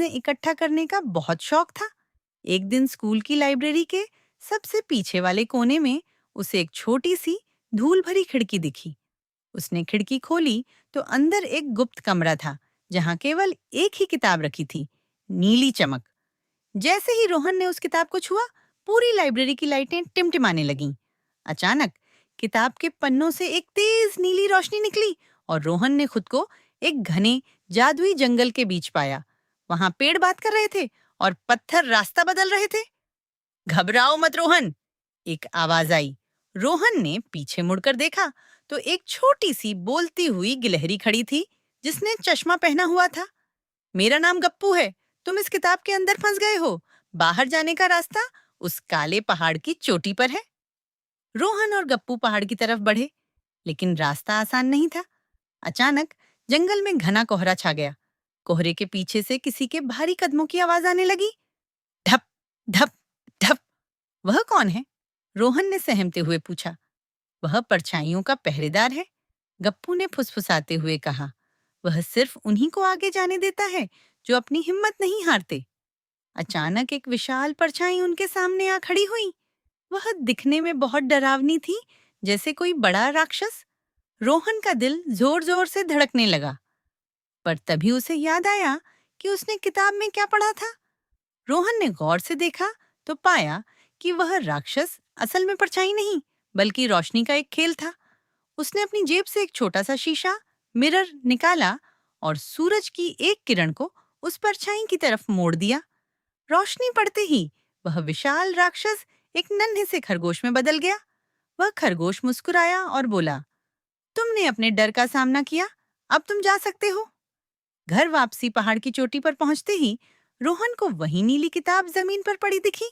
ने इकट्ठा करने का बहुत शौक था। एक दिन स्कूल की लाइब्रेरी के सबसे पीछे वाले कोने में उसे एक छोटी सी धूल भरी खिड़की दिखी। उसने खिड़की खोली तो अंदर एक गुप्त कमरा था जहां केवल एक ही किताब रखी थी, नीली चमक। जैसे ही रोहन ने उस किताब को छुआ, पूरी लाइब्रेरी की लाइटें टिमटिमाने लगीं। अचानक किताब के पन्नों से एक तेज नीली रोशनी निकली और रोहन ने खुद को एक घने जादुई जंगल के बीच पाया। वहां पेड़ बात कर रहे थे और पत्थर रास्ता बदल रहे थे। घबराओ मत रोहन, एक आवाज आई। रोहन ने पीछे मुड़कर देखा तो एक छोटी सी बोलती हुई गिलहरी खड़ी थी जिसने चश्मा पहना हुआ था। मेरा नाम गप्पू है। तुम इस किताब के अंदर फंस गए हो। बाहर जाने का रास्ता उस काले पहाड़ की चोटी पर है। रोहन और गप्पू पहाड़ की तरफ बढ़े, लेकिन रास्ता आसान नहीं था। अचानक जंगल में घना कोहरा छा गया। कोहरे के पीछे से किसी के भारी कदमों की आवाज आने लगी। धप धप धप। वह कौन है? रोहन ने सहमते हुए पूछा। वह परछाइयों का पहरेदार है, गप्पू ने फुसफुसाते हुए कहा। वह सिर्फ उन्हीं को आगे जाने देता है जो अपनी हिम्मत नहीं हारते। अचानक एक विशाल परछाई उनके सामने आ खड़ी हुई। वह दिखने में बहुत डरावनी थी, जैसे कोई बड़ा राक्षस। रोहन का दिल जोर जोर से धड़कने लगा, पर तभी उसे याद आया कि उसने किताब में क्या पढ़ा था। रोहन ने गौर से देखा तो पाया कि वह राक्षस असल में परछाई नहीं, बल्कि रोशनी का एक खेल था। उसने अपनी जेब से एक छोटा सा शीशा, मिरर निकाला और सूरज की एक किरण को उस परछाई की तरफ मोड़ दिया। रोशनी पड़ते ही वह विशाल राक्षस एक नन्हे से खरगोश में बदल गया। वह खरगोश मुस्कुराया और बोला, तुमने अपने डर का सामना किया, अब तुम जा सकते हो। घर वापसी पहाड़ की चोटी पर पहुंचते ही रोहन को वही नीली किताब जमीन पर पड़ी दिखी।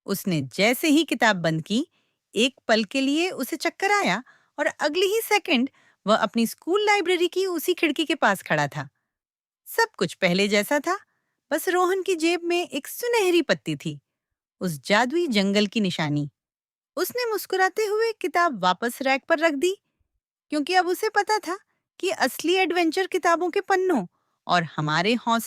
उसने जैसे ही किताब बंद की, एक पल के लिए उसे चक्कर आया और अगले ही सेकंड वह अपनी स्कूल लाइब्रेरी की उसी खिड़की के पास खड़ा था। सब कुछ पहले जैसा था, बस रोहन की जेब में एक सुनहरी पत्ती थी, उस जादुई जंगल की निशानी। उसने मुस्कुराते हुए किताब वापस रैक पर रख दी, क्योंकि अब उसे पता था कि असली एडवेंचर किताबों के पन्नों और हमारे हौसले